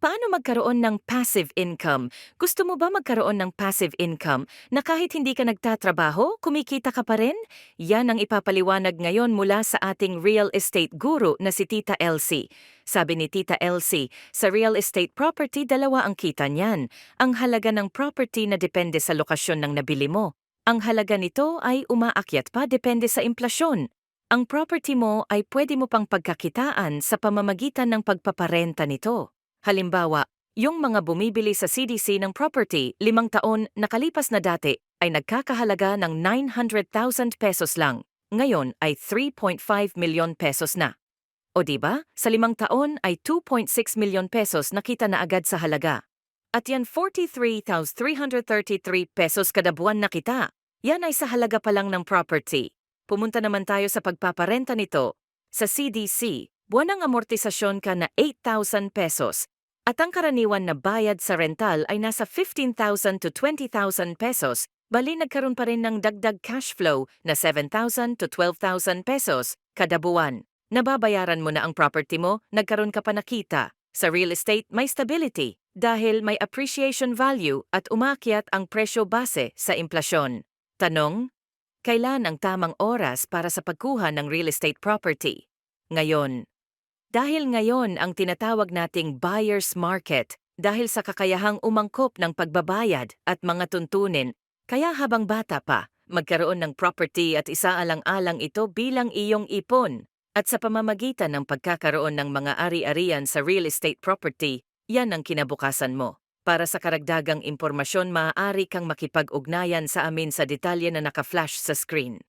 Paano magkaroon ng passive income? Gusto mo ba magkaroon ng passive income na kahit hindi ka nagtatrabaho, kumikita ka pa rin? Yan ang ipapaliwanag ngayon mula sa ating real estate guru na si Tita Elsie. Sabi ni Tita Elsie, sa real estate property dalawa ang kita niyan. Ang halaga ng property na depende sa lokasyon ng nabili mo. Ang halaga nito ay umaakyat pa depende sa implasyon. Ang property mo ay pwede mo pang pagkakitaan sa pamamagitan ng pagpaparenta nito. Halimbawa, yung mga bumibili sa CDC ng property 5 taon nakalipas na dati ay nagkakahalaga ng 900,000 pesos lang. Ngayon ay 3.5 million pesos na. O diba, sa 5 taon ay 2.6 million pesos nakita na agad sa halaga. At yan 43,333 pesos kada buwan na kita. Yan ay sa halaga pa lang ng property. Pumunta naman tayo sa pagpaparenta nito. Sa CDC, buwanang amortisasyon ka na 8,000 pesos. At ang karaniwan na bayad sa rental ay nasa 15,000 to 20,000 pesos, bali nagkaroon pa rin ng dagdag cash flow na 7,000 to 12,000 pesos kada buwan. Nababayaran mo na ang property mo, nagkaroon ka pa nakita. Sa real estate may stability dahil may appreciation value at umakyat ang presyo base sa implasyon. Tanong, kailan ang tamang oras para sa pagkuha ng real estate property? Ngayon. Dahil ngayon ang tinatawag nating buyer's market dahil sa kakayahang umangkop ng pagbabayad at mga tuntunin, kaya habang bata pa, magkaroon ng property at isaalang-alang ito bilang iyong ipon. At sa pamamagitan ng pagkakaroon ng mga ari-arian sa real estate property, yan ang kinabukasan mo. Para sa karagdagang impormasyon, maaari kang makipag-ugnayan sa amin sa detalye na naka-flash sa screen.